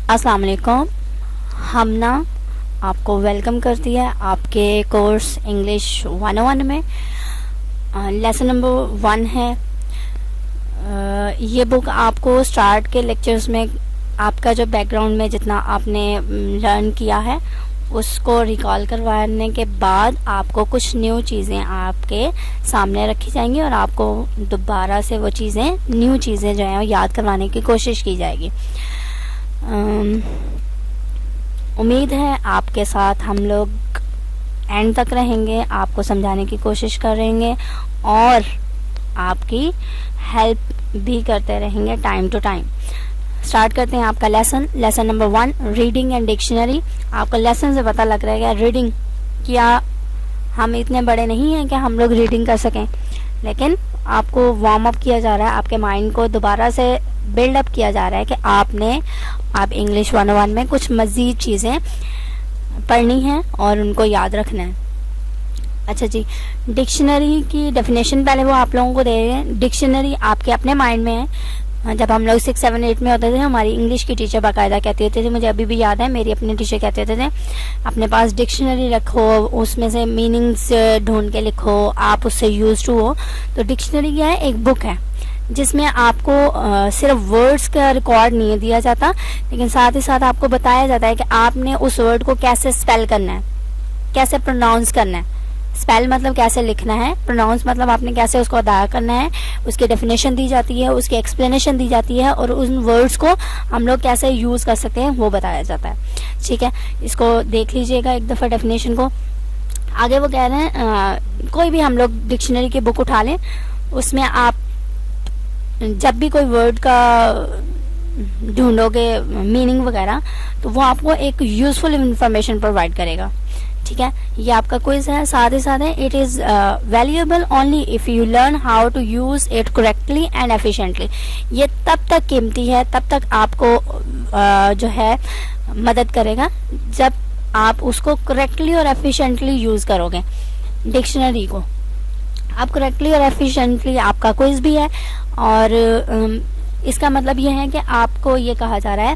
अस्सलाम वालेकुम। हम ना आपको वेलकम करती है आपके कोर्स इंग्लिश 101 में। लेसन नंबर 1 है। ये बुक आपको स्टार्ट के लेक्चर्स में आपका जो बैकग्राउंड में जितना आपने लर्न किया है उसको रिकॉल करवाने के बाद आपको कुछ न्यू चीज़ें आपके सामने रखी जाएंगी और आपको दोबारा से वो चीज़ें न्यू चीज़ें जो हैं याद करवाने की कोशिश की जाएगी। उम्मीद है आपके साथ हम लोग एंड तक रहेंगे, आपको समझाने की कोशिश करेंगे और आपकी हेल्प भी करते रहेंगे टाइम टू टाइम। स्टार्ट करते हैं आपका lesson number 1, reading and dictionary. आपको लेसन से पता लग रहा है रीडिंग, क्या हम इतने बड़े नहीं हैं कि हम लोग रीडिंग कर सकें, लेकिन आपको वार्म अप किया जा रहा है, आपके माइंड को दोबारा से बिल्ड अप किया जा रहा है कि आप इंग्लिश 101 में कुछ मज़ीद चीज़ें पढ़नी हैं और उनको याद रखना है। अच्छा जी, डिक्शनरी की डेफिनेशन पहले वो आप लोगों को दे रहे हैं। डिक्शनरी आपके अपने माइंड में है। जब हम लोग 6, 7, 8 में होते थे, हमारी इंग्लिश की टीचर बाकायदा कहती होती थी, मुझे अभी भी याद है, मेरी अपनी टीचर कहते होते थे अपने पास डिक्शनरी रखो, उसमें से मीनिंग्स ढूंढ के लिखो, आप उससे यूज टू हो। तो डिक्शनरी क्या है? एक बुक है जिसमें आपको सिर्फ वर्ड्स का रिकॉर्ड नहीं दिया जाता, लेकिन साथ ही साथ आपको बताया जाता है कि आपने उस वर्ड को कैसे स्पेल करना है, कैसे प्रोनाउंस करना है। स्पेल मतलब कैसे लिखना है, प्रोनाउंस मतलब आपने कैसे उसको अदा करना है, उसकी डेफिनेशन दी जाती है, उसकी एक्सप्लेनेशन दी जाती है और उन वर्ड्स को हम लोग कैसे यूज़ कर सकते हैं वो बताया जाता है। ठीक है, इसको देख लीजिएगा एक दफ़ा डेफिनेशन को। आगे वो कह रहे हैं कोई भी हम लोग डिक्शनरी की बुक उठा लें, उसमें आप जब भी कोई वर्ड का ढूंढोगे मीनिंग वगैरह, तो वो आपको एक यूजफुल इंफॉर्मेशन प्रोवाइड करेगा। ठीक है, ये आपका क्विज है। साथ ही साथ है it is valuable only if you learn how to use it correctly and efficiently. ये तब तक कीमती है, तब तक आपको जो है मदद करेगा जब आप उसको करेक्टली और एफिशिएंटली यूज़ करोगे। डिक्शनरी को आप करेक्टली और एफिशिएंटली, आपका क्विज भी है और इसका मतलब ये है कि आपको ये कहा जा रहा है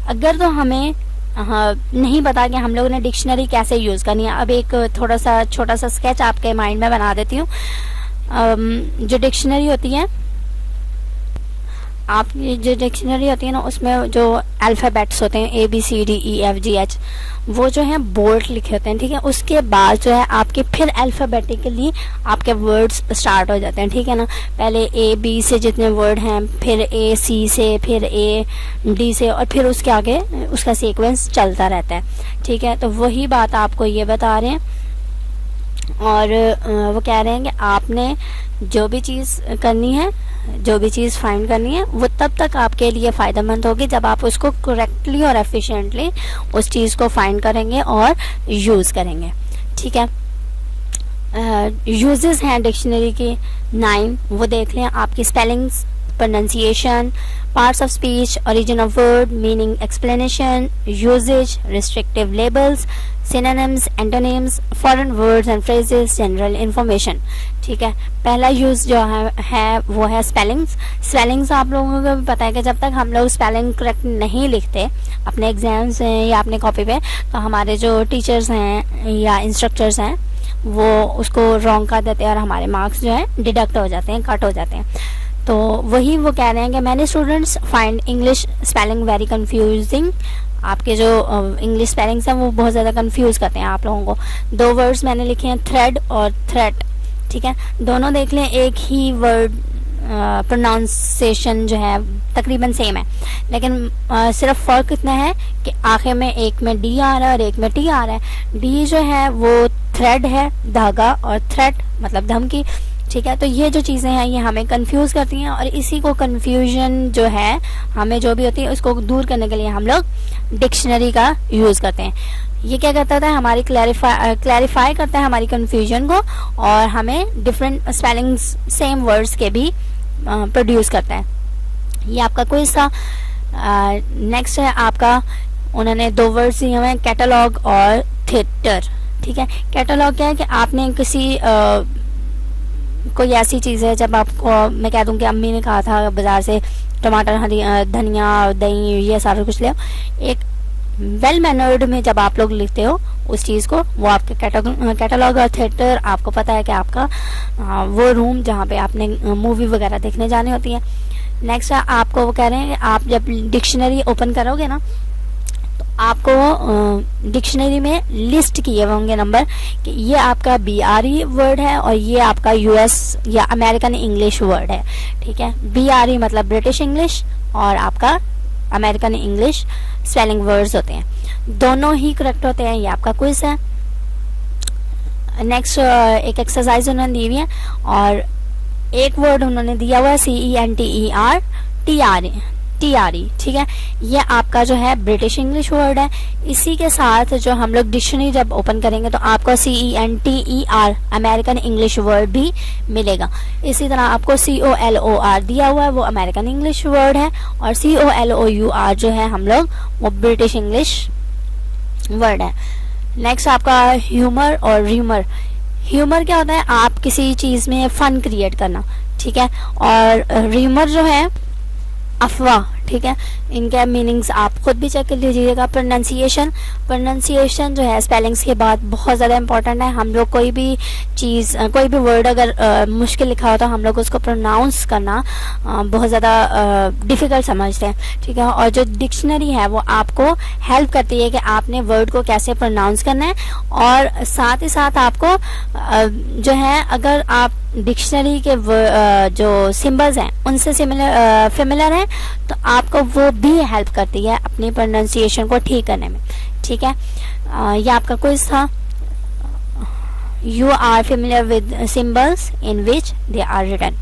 अगर तो हमें नहीं पता कि हम लोगों ने डिक्शनरी कैसे यूज़ करनी है। अब एक थोड़ा सा छोटा सा स्केच आपके माइंड में बना देती हूँ। जो डिक्शनरी होती है, आपकी जो डिक्शनरी होती है ना, उसमें जो अल्फ़ाबेट्स होते हैं ABCDEFGH, वो जो है बोल्ड लिखे होते हैं। ठीक है, उसके बाद जो है आपके फिर अल्फ़ाबेटिकली आपके वर्ड्स स्टार्ट हो जाते हैं। ठीक है ना, पहले A B से जितने वर्ड हैं, फिर AC से, फिर AD से, और फिर उसके आगे उसका सीक्वेंस चलता रहता है। ठीक है, तो वही बात आपको ये बता रहे हैं और वो कह रहे हैं कि आपने जो भी चीज़ करनी है, जो भी चीज़ फाइंड करनी है, वो तब तक आपके लिए फ़ायदेमंद होगी जब आप उसको करेक्टली और एफिशिएंटली उस चीज़ को फाइंड करेंगे और यूज़ करेंगे। ठीक है, यूजेस हैं डिक्शनरी के 9, वो देख लें। आपकी spellings, pronunciation, parts of speech, origin of word, meaning explanation, usages, restrictive labels, synonyms, antonyms, foreign words and phrases, general information. ठीक है, पहला यूज़ जो है वो है स्पेलिंग्स। स्पेलिंग्स आप लोगों को भी पता है कि जब तक हम लोग स्पेलिंग करेक्ट नहीं लिखते अपने एग्जाम्स हैं या अपने कॉपी पे, तो हमारे जो टीचर्स हैं या इंस्ट्रक्टर्स हैं वो उसको रॉन्ग कर देते हैं और हमारे मार्क्स जो है डिडक्ट हो जाते हैं, कट हो जाते हैं। तो वही वो कह रहे हैं कि many students find English spelling very confusing. आपके जो इंग्लिश स्पेलिंग्स हैं वो बहुत ज़्यादा कंफ्यूज करते हैं आप लोगों को। 2 वर्ड्स मैंने लिखे हैं, थ्रेड और थ्रेट। ठीक है, दोनों देख लें, एक ही वर्ड प्रोनाउंसिएशन जो है तकरीबन सेम है, लेकिन सिर्फ फ़र्क इतना है कि आखिर में एक में D आ रहा है और एक में T आ रहा है। D जो है वो थ्रेड है, धागा, और थ्रेट मतलब धमकी। ठीक है, तो ये जो चीज़ें हैं ये हमें कंफ्यूज करती हैं और इसी को कंफ्यूजन जो है हमें जो भी होती है उसको दूर करने के लिए हम लोग डिक्शनरी का यूज़ करते हैं। ये क्या करता है, हमारी क्लैरिफाई करता है हमारी कंफ्यूजन को और हमें डिफरेंट स्पेलिंग्स सेम वर्ड्स के भी प्रोड्यूस करता है। ये आपका क्विज था। नेक्स्ट है आपका, उन्होंने 2 वर्ड्स दिए हुए हैं, कैटलॉग और थिएटर। ठीक है, कैटलॉग क्या है कि आपने किसी कोई ऐसी चीज़ है, जब आपको मैं कह दूँ कि अम्मी ने कहा था बाज़ार से टमाटर, हरी धनिया, दही, ये सारा कुछ ले आओ। एक वेल मैनर्ड में जब आप लोग लिखते हो उस चीज़ को, वो आपके कैटलॉग और थिएटर, आपको पता है कि आपका वो रूम जहाँ पे आपने मूवी वगैरह देखने जानी होती है। नेक्स्ट आपको वो कह रहे हैं कि आप जब डिक्शनरी ओपन करोगे ना, तो आपको डिक्शनरी में लिस्ट किए हुए होंगे नंबर कि ये आपका BRE वर्ड है और ये आपका US या अमेरिकन इंग्लिश वर्ड है। ठीक है, BRE मतलब ब्रिटिश इंग्लिश और आपका अमेरिकन इंग्लिश स्पेलिंग वर्ड्स होते हैं, दोनों ही करेक्ट होते हैं। ये आपका क्विज है। नेक्स्ट एक एक्सरसाइज उन्होंने दी हुई है और एक वर्ड उन्होंने दिया हुआ है CENTER, ठीक है, ये आपका जो है ब्रिटिश इंग्लिश वर्ड है। इसी के साथ जो हम लोग डिक्शनरी जब ओपन करेंगे तो आपको CENTER अमेरिकन इंग्लिश वर्ड भी मिलेगा। इसी तरह आपको COLOR दिया हुआ है, वो अमेरिकन इंग्लिश वर्ड है, और COLOUR जो है हम लोग वो ब्रिटिश इंग्लिश वर्ड है। नेक्स्ट आपका ह्यूमर और र्यूमर। ह्यूमर क्या होता है? आप किसी चीज़ में फन क्रिएट करना, ठीक है, और र्यूमर जो है अफवाह, ठीक है। इनके मीनिंग्स आप खुद भी चेक कर लीजिएगा। प्रोनाउंसिएशन जो है स्पेलिंग्स के बाद बहुत ज़्यादा इंपॉर्टेंट है। हम लोग कोई भी चीज़, कोई भी वर्ड अगर मुश्किल लिखा होता है, हम लोग उसको प्रोनाउंस करना बहुत ज़्यादा डिफ़िकल्ट समझते हैं, ठीक है। और जो डिक्शनरी है वो आपको हेल्प करती है कि आपने वर्ड को कैसे प्रोनाउंस करना है, और साथ ही साथ आपको जो है अगर आप डिक्शनरी के जो सिंबल्स हैं उनसे फेमिलियर हैं तो आपको वो भी हेल्प करती है अपनी प्रोनाउंसिएशन को ठीक करने में, ठीक है। ये आपका क्विज था। You are familiar with symbols in which they are written.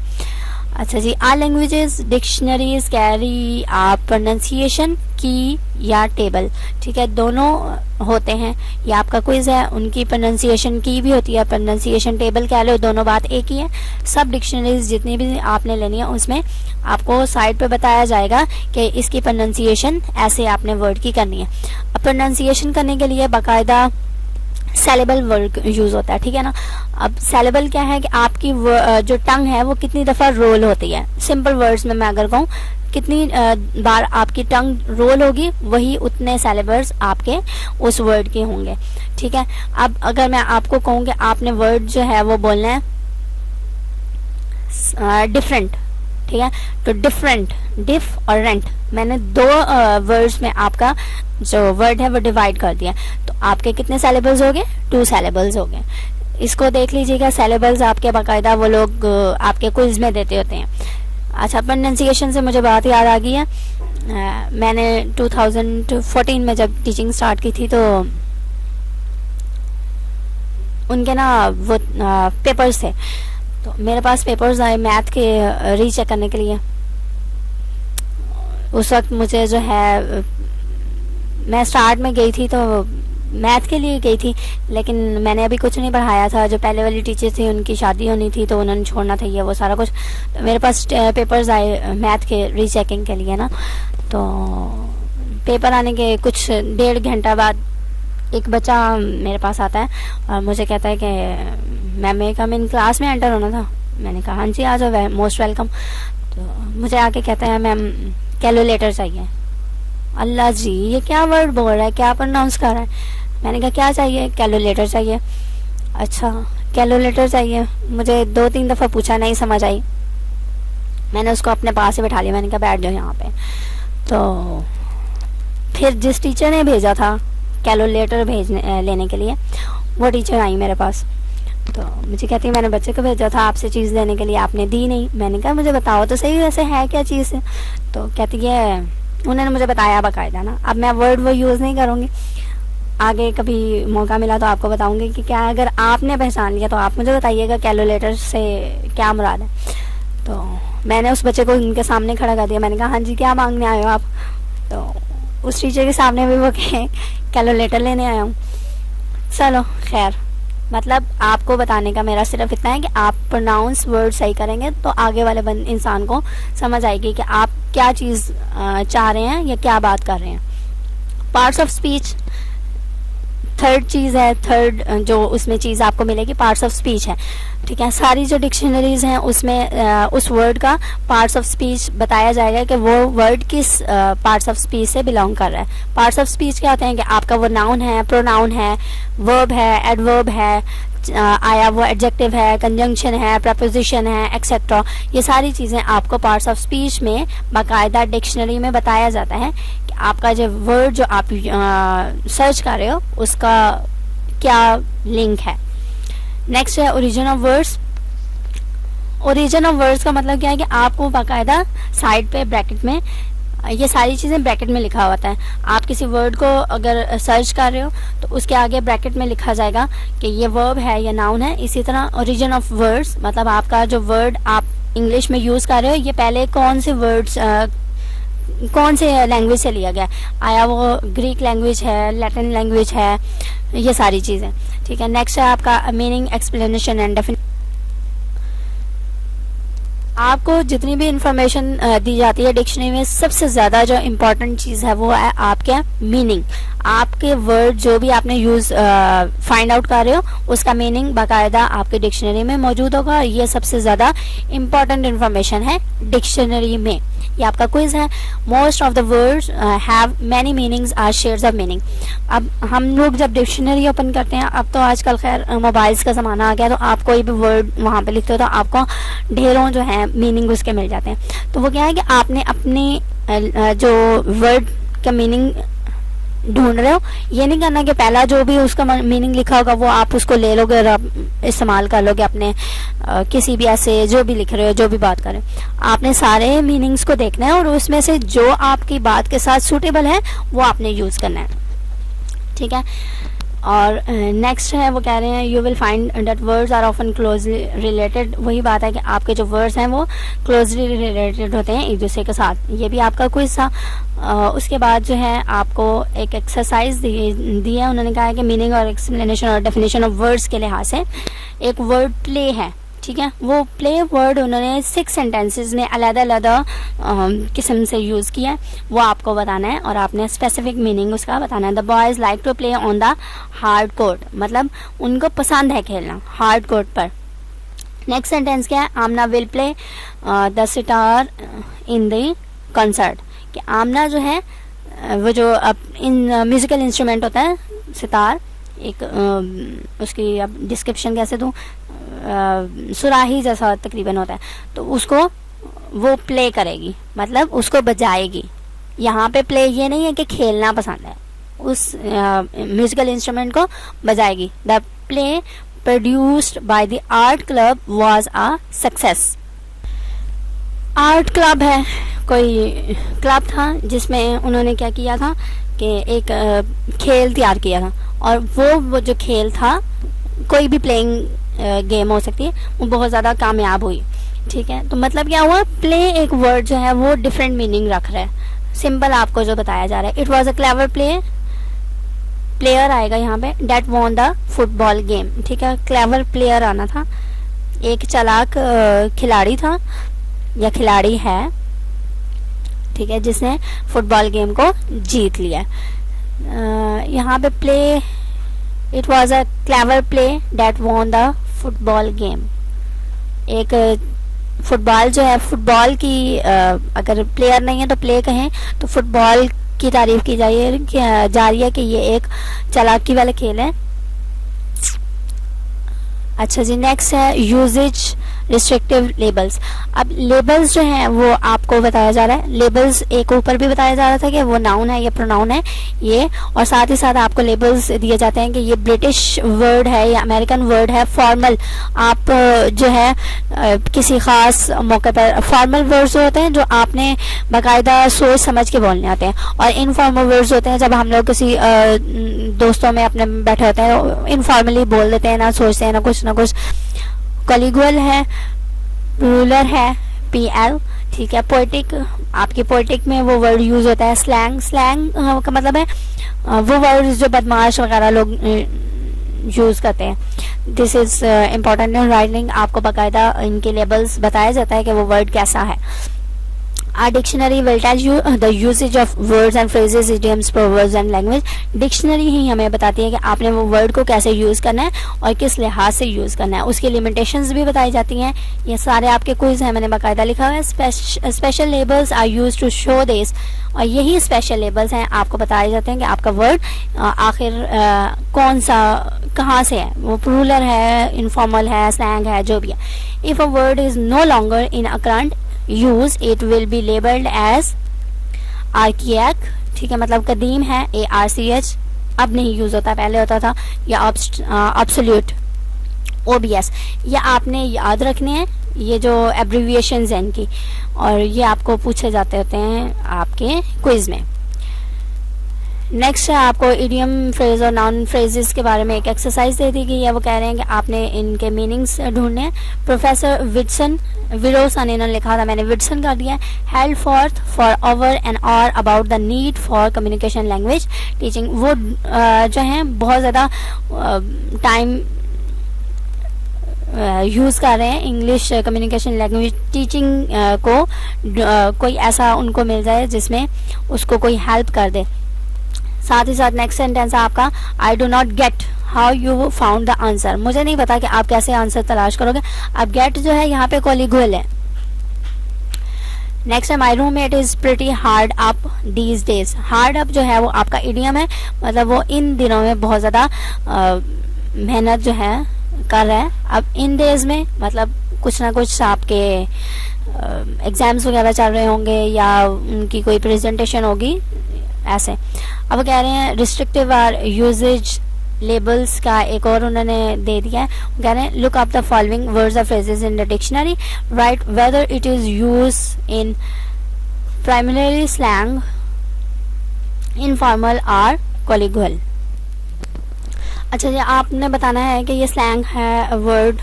अच्छा जी, are languages dictionaries carry pronunciation की या टेबल, ठीक है, दोनों होते हैं। ये आपका क्विज है। उनकी प्रोनाउंसिएशन की भी होती है, प्रोनाउंसिएशन टेबल कह लो, दोनों बात एक ही है। सब डिक्शनरीज जितनी भी आपने लेनी है उसमें आपको साइड पे बताया जाएगा कि इसकी प्रोनाउंसिएशन ऐसे आपने वर्ड की करनी है। अब प्रोनाउंसिएशन करने के लिए बाकायदा सेलेबल वर्ड यूज होता है, ठीक है ना। अब सेलेबल क्या है कि आपकी जो टंग है वो कितनी दफा रोल होती है। सिंपल वर्ड्स में मैं अगर कहूँ कितनी बार आपकी टंग रोल होगी, वही उतने सेलेबल्स आपके उस वर्ड के होंगे, ठीक है। अब अगर मैं आपको कहूँ कि आपने वर्ड जो है वो बोलना है डिफरेंट, ठीक है, तो डिफरेंट, डिफ और रेंट, मैंने दो वर्ड्स में आपका जो वर्ड है वो डिवाइड कर दिया, तो आपके कितने सेलेबल्स हो गए? 2 सेलेबल्स हो गए। इसको देख लीजिएगा, सेलेबल्स आपके बाकायदा वो लोग आपके क्विज में देते होते हैं। अच्छा, प्रोनाउंसिएशन से मुझे बात याद आ गई है। मैंने 2014 में जब टीचिंग स्टार्ट की थी तो उनके ना वो पेपर्स थे, तो मेरे पास पेपर्स आए मैथ के रीचेक करने के लिए। उस वक्त मुझे जो है, मैं स्टार्ट में गई थी तो मैथ के लिए गई थी, लेकिन मैंने अभी कुछ नहीं पढ़ाया था। जो पहले वाली टीचर थी उनकी शादी होनी थी तो उन्होंने छोड़ना था, ये वो सारा कुछ। तो मेरे पास पेपर्स आए मैथ के रीचेकिंग के लिए ना, तो पेपर आने के कुछ 1.5 घंटा बाद एक बच्चा मेरे पास आता है और मुझे कहता है कि मैम मैं कम इन क्लास में एंटर होना था। मैंने कहा हाँ जी आ जाओ, मोस्ट वेलकम। तो मुझे आके कहता है मैम कैलकुलेटर चाहिए। अल्लाह जी, ये क्या वर्ड बोल रहा है, क्या प्रोनाउंस कर रहा है? मैंने कहा क्या चाहिए? कैलकुलेटर चाहिए। अच्छा कैलकुलेटर चाहिए। मुझे 2-3 दफ़ा पूछा, नहीं समझ आई। मैंने उसको अपने पास से बैठा लिया, मैंने कहा बैठ जाओ यहाँ पे। तो फिर जिस टीचर ने भेजा था कैलकुलेटर लेने के लिए, वो टीचर आई मेरे पास। तो मुझे कहती है मैंने बच्चे को भेजा था आपसे चीज़ लेने के लिए, आपने दी नहीं। मैंने कहा मुझे बताओ तो सही वैसे है क्या चीज़ है। तो कहती है उन्होंने मुझे बताया बाकायदा ना। अब मैं वर्ड वो यूज़ नहीं करूँगी, आगे कभी मौका मिला तो आपको बताऊंगी कि क्या। अगर आपने पहचान लिया तो आप मुझे बताइएगा कैलकुलेटर से क्या मुराद है। तो मैंने उस बच्चे को उनके सामने खड़ा कर दिया। मैंने कहा हाँ जी क्या मांगने आए हो आप? तो उस टीचर के सामने भी वो कैलकुलेटर लेने आया हूँ। चलो खैर, मतलब आपको बताने का मेरा सिर्फ इतना है कि आप प्रोनाउंस वर्ड सही करेंगे तो आगे वाले इंसान को समझ आएगी कि आप क्या चीज़ चाह रहे हैं या क्या बात कर रहे हैं। पार्ट्स ऑफ स्पीच थर्ड चीज़ है, थर्ड जो उसमें चीज़ आपको मिलेगी पार्ट्स ऑफ स्पीच है, ठीक है। सारी जो डिक्शनरीज हैं उसमें उस वर्ड का पार्ट्स ऑफ स्पीच बताया जाएगा कि वो वर्ड किस पार्ट्स ऑफ स्पीच से बिलोंग कर रहा है। पार्ट्स ऑफ स्पीच क्या होते हैं कि आपका वो नाउन है, प्रोनाउन है, वर्ब है, एडवर्ब है, आया वो एडजेक्टिव है, कंजंक्शन है, प्रपोजिशन है, एक्सेट्रा। ये सारी चीज़ें आपको पार्ट्स ऑफ स्पीच में बाकायदा डिक्शनरी में बताया जाता है कि आपका जो वर्ड जो आप सर्च कर रहे हो उसका क्या लिंक है। नेक्स्ट है origin of words. Origin of words का मतलब क्या है कि आपको बाकायदा साइड पे ब्रैकेट में ये सारी चीज़ें ब्रैकेट में लिखा होता है। आप किसी वर्ड को अगर सर्च कर रहे हो तो उसके आगे ब्रैकेट में लिखा जाएगा कि ये वर्ब है या नाउन है। इसी तरह ओरिजिन ऑफ वर्ड्स मतलब आपका जो वर्ड आप इंग्लिश में यूज़ कर रहे हो ये पहले कौन से वर्ड्स कौन से लैंग्वेज से लिया गया, आया वो ग्रीक लैंग्वेज है, लैटिन लैंग्वेज है, ये सारी चीज़ें, ठीक है। नेक्स्ट है आपका मीनिंग, एक्सप्लेनेशन एंड डेफिनेशन। आपको जितनी भी इंफॉर्मेशन दी जाती है डिक्शनरी में सबसे ज़्यादा जो इम्पोर्टेंट चीज़ है वो है आपके मीनिंग। आपके वर्ड जो भी आपने यूज़ फाइंड आउट कर रहे हो उसका मीनिंग बाकायदा आपके डिक्शनरी में मौजूद होगा। ये सबसे ज़्यादा इम्पॉर्टेंट इंफॉर्मेशन है डिक्शनरी में। ये आपका क्विज है। Most of the words have many meanings are shares of meaning. अब हम लोग जब डिक्शनरी ओपन करते हैं, अब तो आजकल खैर मोबाइल्स का ज़माना आ गया, तो आप कोई भी वर्ड वहाँ पे लिखते हो तो आपको ढेरों जो है मीनिंग उसके मिल जाते हैं। तो वो क्या है कि आपने अपनी जो वर्ड का मीनिंग ढूंढ रहे हो, ये नहीं करना कि पहला जो भी उसका मीनिंग लिखा होगा वो आप उसको ले लोगे और आप इस्तेमाल कर लोगे अपने किसी भी ऐसे जो भी लिख रहे हो, जो भी बात कर रहे हो। आपने सारे मीनिंग्स को देखना है और उसमें से जो आपकी बात के साथ सूटेबल है वो आपने यूज़ करना है, ठीक है। और नेक्स्ट है वो कह रहे हैं you will find that words are often closely related. वही बात है कि आपके जो वर्ड्स हैं वो क्लोजली रिलेटेड होते हैं एक दूसरे के साथ। ये भी आपका क्विज था। उसके बाद जो है आपको एक एक्सरसाइज दी है। उन्होंने कहा है कि मीनिंग और एक्सप्लेनेशन और डेफिनेशन ऑफ वर्ड्स के लिहाज से एक वर्ड प्ले है, ठीक है। वो प्ले वर्ड उन्होंने 6 सेंटेंसेस में अलग-अलग किस्म से यूज़ किया है, वो आपको बताना है और आपने स्पेसिफिक मीनिंग उसका बताना है। The boys like to play on the hard court, मतलब उनको पसंद है खेलना हार्ड कोर्ट पर। नेक्स्ट सेंटेंस क्या है, Amna will play the sitar in the concert, कि आमना जो है वो जो अब इन म्यूज़िकल इंस्ट्रूमेंट होता है सितार, एक उसकी अब डिस्क्रिप्शन कैसे दूँ, सुराही जैसा तकरीबन होता है, तो उसको वो प्ले करेगी मतलब उसको बजाएगी। यहाँ पे प्ले ये नहीं है कि खेलना पसंद है, उस म्यूजिकल इंस्ट्रूमेंट को बजाएगी। The play produced by the art club was a success. Art club है, कोई क्लब था जिसमें उन्होंने क्या किया था कि एक खेल तैयार किया था और वो जो खेल था कोई भी प्लेइंग गेम हो सकती है, वो बहुत ज़्यादा कामयाब हुई, ठीक है। तो मतलब क्या हुआ, प्ले एक वर्ड जो है वो डिफरेंट मीनिंग रख रहा है। सिंपल आपको जो बताया जा रहा है, it was a clever play, player आएगा यहाँ पे, that won the football game, ठीक है। क्लेवर प्लेयर आना था, एक चालाक खिलाड़ी था या खिलाड़ी है, ठीक है, जिसने फुटबॉल गेम को जीत लिया। यहाँ पे play, it was a clever play that won the football game. एक फुटबॉल जो है, फुटबॉल की अगर प्लेयर नहीं है तो प्ले कहें तो फुटबॉल की तारीफ की जा रही है कि ये एक चालाकी वाला खेल है। अच्छा जी, नेक्स्ट है यूजेज रिस्ट्रिक्टिव लेबल्स। अब लेबल्स जो हैं वो आपको बताया जा रहा है। लेबल्स एक ऊपर भी बताया जा रहा था कि वो नाउन है या प्रोनाउन है ये, और साथ ही साथ आपको लेबल्स दिए जाते हैं कि ये ब्रिटिश वर्ड है या अमेरिकन वर्ड है। फॉर्मल, आप जो है किसी ख़ास मौके पर, फॉर्मल वर्ड्स होते हैं जो आपने बाकायदा सोच समझ के बोलने आते हैं, और इनफॉर्मल वर्ड्स होते हैं जब हम लोग किसी दोस्तों में अपने बैठे होते हैं इनफॉर्मली बोल देते हैं, ना सोचते हैं ना कुछ। कॉलिगुअल है, रूलर है, PL, ठीक है। पोएटिक, आपकी पोएटिक में वो वर्ड यूज होता है। स्लैंग, स्लैंग का मतलब है वो वर्ड जो बदमाश वगैरह लोग यूज करते हैं। This is important in writing, आपको बाकायदा इनके लेबल्स बताया जाता है कि वो वर्ड कैसा है। A dictionary will tell you the usage of words and phrases, idioms, proverbs and language. Dictionary ही हमें बताती है कि आपने वो वर्ड को कैसे यूज़ करना है और किस लिहाज से यूज़ करना है, उसकी लिमिटेशंस भी बताई जाती हैं। ये सारे आपके क्विज हैं, मैंने बाकायदा लिखा हुआ है। Special labels are used to show this, और यही स्पेशल लेबल्स हैं, आपको बताए जाते हैं कि आपका वर्ड आखिर कौन सा कहाँ से है, वो प्लूरल है, इनफॉर्मल है, स्लैंग है, जो भी है। If a word is no longer in a current use it will be labelled as archaic, ठीक है, मतलब कदीम है, ARCH, अब नहीं यूज होता, पहले होता था, या ऑब्सोल्यूट, OBS। ये आपने याद रखने हैं, ये जो एब्रीविएशंस हैं इनकी, और ये आपको पूछे जाते होते हैं आपके क्विज में। नेक्स्ट है आपको इडियम फ्रेज और नाउन फ्रेजेस के बारे में एक एक्सरसाइज दे दी गई है। वो कह रहे हैं कि आपने इनके मीनिंग्स ढूंढने हैं। प्रोफेसर विरोसन इन्होंने लिखा था, मैंने विटसन कर दिया। Held forth for over an hour about the need for communication language teaching, वो जो हैं बहुत ज़्यादा टाइम यूज़ कर रहे हैं इंग्लिश कम्युनिकेशन लैंग्वेज टीचिंग को, कोई ऐसा उनको मिल जाए जिसमें उसको कोई हेल्प कर दे। साथ ही साथ नेक्स्ट सेंटेंस है आपका, I do not gate how you found the answer, मुझे नहीं पता कि आप कैसे आंसर तलाश करोगे। अब गेट जो है यहाँ पे कोलिगुअल है। नेक्स्ट है, माई roommate is pretty hard up these days, hard up जो है वो आपका इडियम है, मतलब वो इन दिनों में बहुत ज़्यादा मेहनत जो है कर रहा है। अब इन डेज में मतलब कुछ ना कुछ आपके एग्जाम्स वगैरह चल रहे होंगे या उनकी कोई प्रेजेंटेशन होगी, ऐसे। अब कह रहे हैं रिस्ट्रिक्टिव आर यूजेज लेबल्स का एक और उन्होंने दे दिया है। कह रहे हैं look up the following words और phrases in the dictionary, right whether it is use in primary slang, informal or colloquial. अच्छा जी, आपने बताना है कि ये स्लैंग है, वर्ड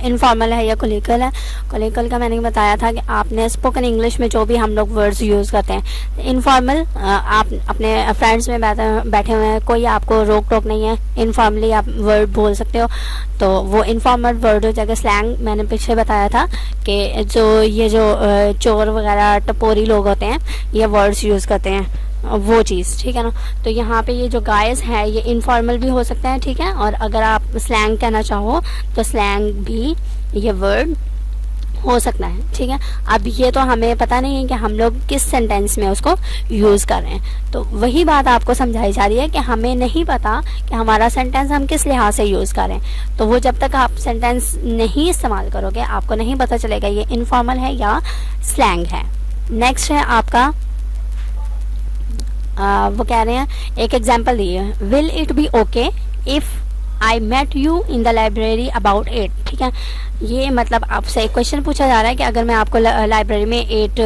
इनफॉर्मल है या कोलिकल है। कोलिकल का मैंने बताया था कि आपने स्पोकन इंग्लिश में जो भी हम लोग वर्ड्स यूज़ करते हैं, इनफॉर्मल आप अपने फ्रेंड्स में बैठे हुए हैं, कोई आपको रोक टोक नहीं है, इनफॉर्मली आप वर्ड बोल सकते हो, तो वो इनफॉर्मल वर्ड हो जाएगा। स्लैंग मैंने पीछे बताया था कि ये जो चोर वगैरह टपोरी लोग होते हैं ये वर्ड्स यूज़ करते हैं, वो चीज़, ठीक है ना। तो यहाँ पे ये जो गाइस है ये इनफॉर्मल भी हो सकता है, ठीक है, और अगर आप स्लैंग कहना चाहो तो स्लैंग भी ये वर्ड हो सकता है, ठीक है। अब ये तो हमें पता नहीं है कि हम लोग किस सेंटेंस में उसको यूज़ कर रहे हैं, तो वही बात आपको समझाई जा रही है कि हमें नहीं पता कि हमारा सेंटेंस हम किस लिहाज से यूज़ करें, तो वो जब तक आप सेंटेंस नहीं इस्तेमाल करोगे आपको नहीं पता चलेगा ये इनफॉर्मल है या स्लैंग है। नेक्स्ट है आपका वो कह रहे हैं, एक एग्जाम्पल दिए, will it be okay if I met you in the library about 8, ठीक है। ये मतलब आपसे एक क्वेश्चन पूछा जा रहा है कि अगर मैं आपको लाइब्रेरी में 8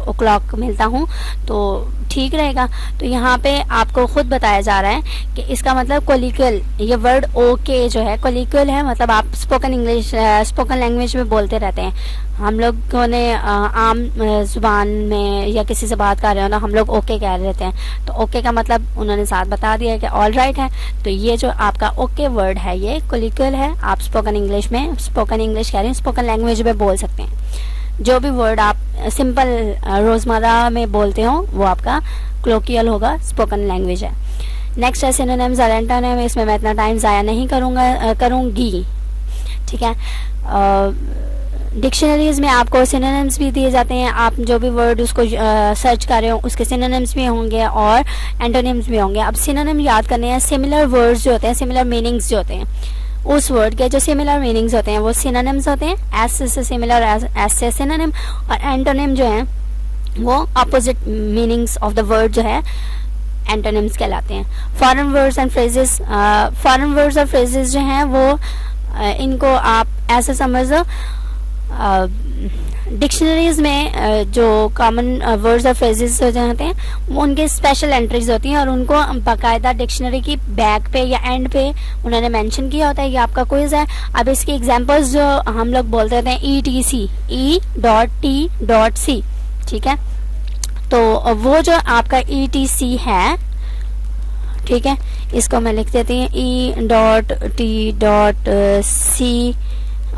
o'clock मिलता हूँ तो ठीक रहेगा। तो यहाँ पे आपको खुद बताया जा रहा है कि इसका मतलब कोलिकल, ये वर्ड ओके जो है कोलिकल है, मतलब आप स्पोकन लैंग्वेज में बोलते रहते हैं। हम लोगों ने आम जुबान में या किसी से बात कर रहे हो ना, हम लोग ओके कह लेते हैं, तो ओके का मतलब उन्होंने साथ बता दिया कि ऑल राइट है। तो ये जो आपका ओके वर्ड है ये कोलिकल है, आप स्पोकन इंग्लिश कह रहे हैं, स्पोकन लैंग्वेज में बोल सकते हैं। जो भी वर्ड आप सिंपल रोज़मर्रा में बोलते हो वो आपका क्लोकियल होगा, स्पोकन लैंग्वेज है। नेक्स्ट है सिनोनिम्स और एंटोनिम, इसमें मैं इतना टाइम ज़ाया नहीं करूँगी, ठीक है। डिक्शनरीज में आपको सिनोनिम्स भी दिए जाते हैं, आप जो भी वर्ड उसको सर्च कर रहे हो उसके सिनोनिम्स भी होंगे और एंटोनिम्स भी होंगे। अब सिनोनिम याद करने हैं, सिमिलर वर्ड्स जो होते हैं, सिमिलर मीनिंग्स जो होते हैं, उस वर्ड के जो सिमिलर मीनिंग्स होते हैं वो सिनोनिम्स होते हैं। एस से सिमिलर, एस से सिनोनिम, और एंटोनिम जो है वो opposite meanings of the word जो है एंटोनिम्स कहलाते हैं। Foreign words and phrases, foreign words और फ्रेजेस जो हैं वो इनको आप ऐसे समझो, डिक्शनरीज में जो कॉमन वर्ड्स और फ्रेजेस हो जाते हैं वो उनके स्पेशल एंट्रीज होती हैं और उनको बाकायदा डिक्शनरी की बैक पे या एंड पे उन्होंने मेंशन किया होता है। ये आपका क्विज है। अब इसकी एग्जांपल्स जो हम लोग बोलते रहते हैं ETC, ठीक है, तो वो जो आपका ETC है, ठीक है, इसको मैं लिख देती हूँ E.T.C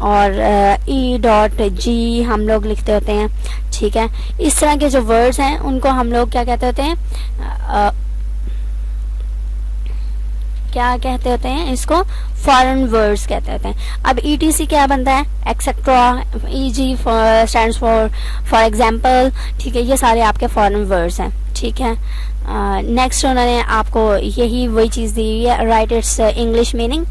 और E.G हम लोग लिखते होते हैं, ठीक है। इस तरह के जो वर्ड्स हैं उनको हम लोग क्या कहते होते हैं, क्या कहते होते हैं, इसको फॉरेन वर्ड्स कहते होते हैं। अब ETC क्या बनता है, etcetera, EG stands for example, ठीक है। ये सारे आपके फॉरेन वर्ड्स हैं, ठीक है। नेक्स्ट उन्होंने आपको यही वही चीज़ दी हुई है, right it's English meaning,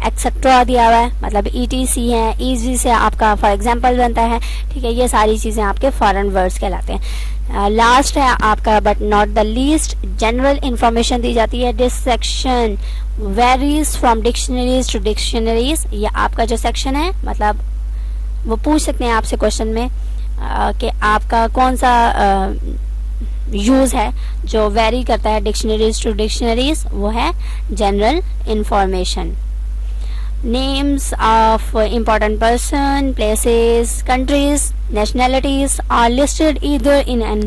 etcetera दिया हुआ है, मतलब ETC है, EG से आपका फॉर एग्जाम्पल बनता है, ठीक है। ये सारी चीज़ें आपके फॉरेन वर्ड्स कहलाते हैं। लास्ट है आपका but not the least, general information दी जाती है। This section varies from dictionaries to dictionaries, ये आपका जो सेक्शन है, मतलब वो पूछ सकते हैं आपसे क्वेश्चन में कि आपका कौन सा यूज है जो वेरी करता है डिक्शनरीज टू डिक्शनरीज, वो है general information. Names of important person, places, countries, nationalities are listed either in an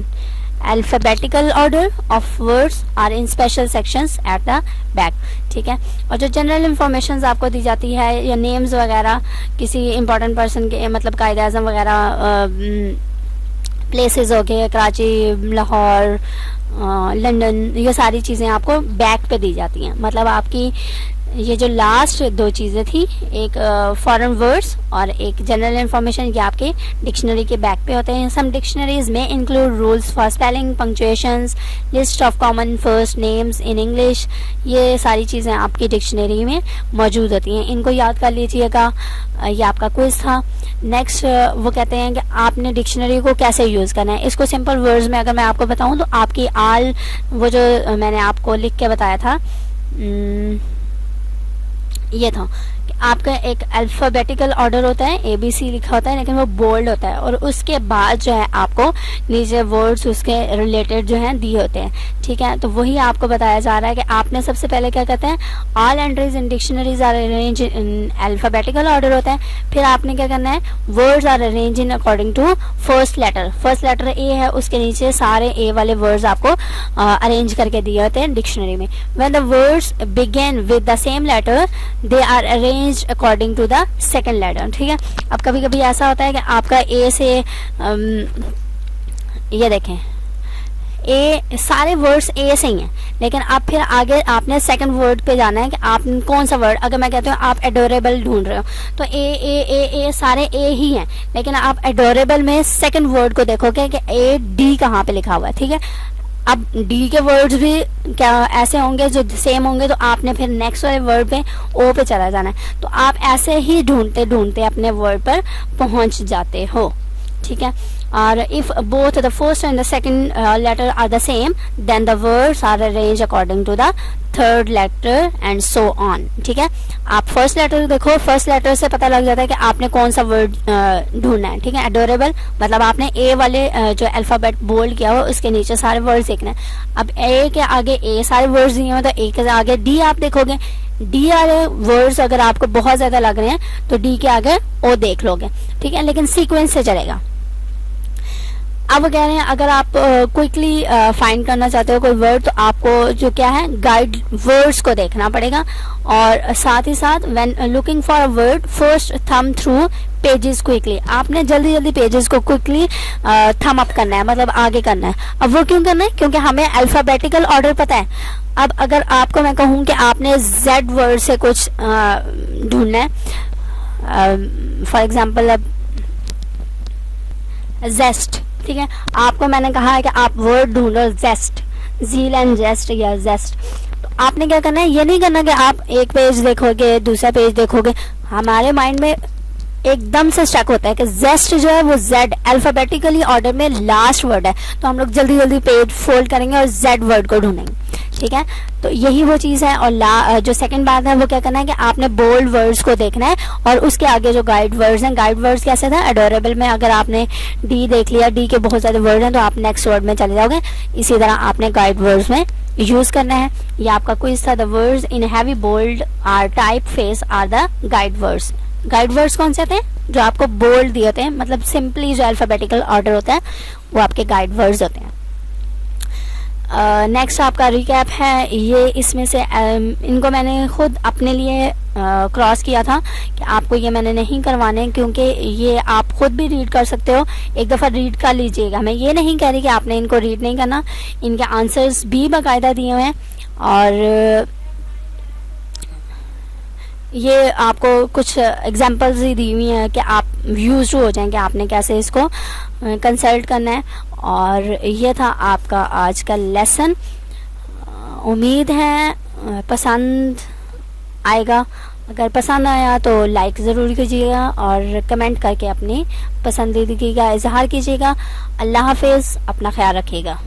alphabetical order of words or in special sections at the back, ठीक है। और जो जनरल इंफॉर्मेशन आपको दी जाती है या नेम्स वगैरह किसी इंपॉर्टेंट पर्सन के, मतलब कायदे आज़म वगैरह, प्लेसेस हो गए कराची, लाहौर, लंदन, ये सारी चीज़ें आपको बैक पे दी जाती हैं। मतलब आपकी ये जो लास्ट दो चीज़ें थी, एक फॉरेन वर्ड्स और एक जनरल इंफॉर्मेशन, ये आपके डिक्शनरी के बैक पे होते हैं। सम डिक्शनरीज में include rules for spelling, punctuations, list of common first names in English, ये सारी चीज़ें आपकी डिक्शनरी में मौजूद होती हैं। इनको याद कर लीजिएगा, ये आपका क्विज था। नेक्स्ट वो कहते हैं कि आपने डिक्शनरी को कैसे यूज़ करना है। इसको सिंपल वर्ड्स में अगर मैं आपको बताऊं तो आपकी आल, वो जो मैंने आपको लिख के बताया था, ये था कि आपका एक अल्फ़ाबेटिकल ऑर्डर होता है, ABC लिखा होता है, लेकिन वो बोल्ड होता है, और उसके बाद जो है आपको नीचे वर्ड्स उसके रिलेटेड जो हैं दिए होते हैं, ठीक है। तो वही आपको बताया जा रहा है कि आपने सबसे पहले क्या कहते हैं, all entries in dictionaries are arrange in alphabetical order होता है। फिर आपने क्या करना है, words are arrange in according to first letter. First letter A है, उसके नीचे सारे A वाले वर्ड्स आपको अरेंज करके दिए होते हैं डिक्शनरी में। When the words begin with the same letter they are arranged according to the second letter, ठीक है। अब कभी कभी ऐसा होता है कि आपका A से ये देखें, ए सारे वर्ड्स A से ही हैं, लेकिन आप फिर आगे आपने सेकंड वर्ड पे जाना है कि आप कौन सा वर्ड, अगर मैं कहती हूँ आप एडोरेबल ढूंढ रहे हो तो ए सारे A ही हैं, लेकिन आप एडोरेबल में सेकंड वर्ड को देखोगे कि AD कहाँ पे लिखा हुआ है, ठीक है। अब D के वर्ड्स भी क्या ऐसे होंगे जो सेम होंगे, तो आपने फिर नेक्स्ट वाले वर्ड पे O पे चला जाना है। तो आप ऐसे ही ढूंढते ढूंढते अपने वर्ड पर पहुंच जाते हो, ठीक है। और if both the first and the second letter are the same then the words are arrange according to the third letter and so on, ठीक है। आप फर्स्ट लेटर देखो, फर्स्ट लेटर से पता लग जाता है कि आपने कौन सा वर्ड ढूंढना है, ठीक है। एडोरेबल मतलब आपने A वाले जो अल्फाबेट बोल्ड किया हो उसके नीचे सारे वर्ड्स देखने हैं। अब A के आगे A सारे वर्ड्स दिए हो तो A के आगे D आप देखोगे, D वाले वर्ड्स अगर आपको बहुत ज्यादा लग रहे हैं तो D के आगे O देख लोगे, ठीक है, लेकिन सीक्वेंस से चलेगा। अब कह रहे हैं अगर आप क्विकली फाइंड करना चाहते हो कोई वर्ड तो आपको जो क्या है गाइड वर्ड्स को देखना पड़ेगा, और साथ ही साथ when looking for a word first thumb through pages quickly, आपने जल्दी जल्दी पेजेस को क्विकली थम अप करना है, मतलब आगे करना है। अब वो क्यों करना है, क्योंकि हमें अल्फाबेटिकल ऑर्डर पता है। अब अगर आपको मैं कहूँ कि आपने Z वर्ड से कुछ ढूंढना है, फॉर एग्जाम्पल अब जेस्ट, ठीक है, आपको मैंने कहा है कि आप वर्ड ढूंढो जेस्ट, ज़ील एंड जेस्ट या जेस्ट, तो आपने क्या करना है, ये नहीं करना कि आप एक पेज देखोगे दूसरा पेज देखोगे। हमारे माइंड में एकदम से स्टक होता है कि जेस्ट जो है वो Z अल्फाबेटिकली ऑर्डर में लास्ट वर्ड है, तो हम लोग जल्दी जल्दी पेज फोल्ड करेंगे और Z वर्ड को ढूंढेंगे, ठीक है। तो यही वो चीज़ है। और जो सेकंड बात है वो क्या करना है कि आपने बोल्ड वर्ड्स को देखना है, और उसके आगे जो गाइड वर्ड्स हैं, गाइड वर्ड्स कैसे था, एडोरेबल में अगर आपने D देख लिया, D के बहुत सारे वर्ड हैं तो आप नेक्स्ट वर्ड में चले जाओगे, इसी तरह आपने गाइड वर्ड्स में यूज करना है। ये आपका क्विज था। The words in heavy bold are type face are the guide words. Guide words कौन से होते हैं, जो आपको बोल्ड दिए होते हैं, मतलब सिंपली जो अल्फाबेटिकल ऑर्डर होता है वो आपके गाइड वर्ड्स होते हैं। नेक्स्ट आपका रिकैप है, ये इसमें से इनको मैंने खुद अपने लिए क्रॉस किया था कि आपको ये मैंने नहीं करवाने, क्योंकि ये आप खुद भी रीड कर सकते हो, एक दफ़ा रीड कर लीजिएगा। मैं ये नहीं कह रही कि आपने इनको रीड नहीं करना, इनके आंसर्स भी बाकायदा दिए हुए हैं और ये आपको कुछ एग्जांपल्स ही दी हुई हैं कि आप यूज हो जाएं कि आपने कैसे इसको कंसल्ट करना है। और ये था आपका आज का लेसन। उम्मीद है पसंद आएगा। अगर पसंद आया तो लाइक ज़रूर कीजिएगा और कमेंट करके अपनी पसंदीदगी का इजहार कीजिएगा। अल्लाह हाफिज़, अपना ख्याल रखिएगा।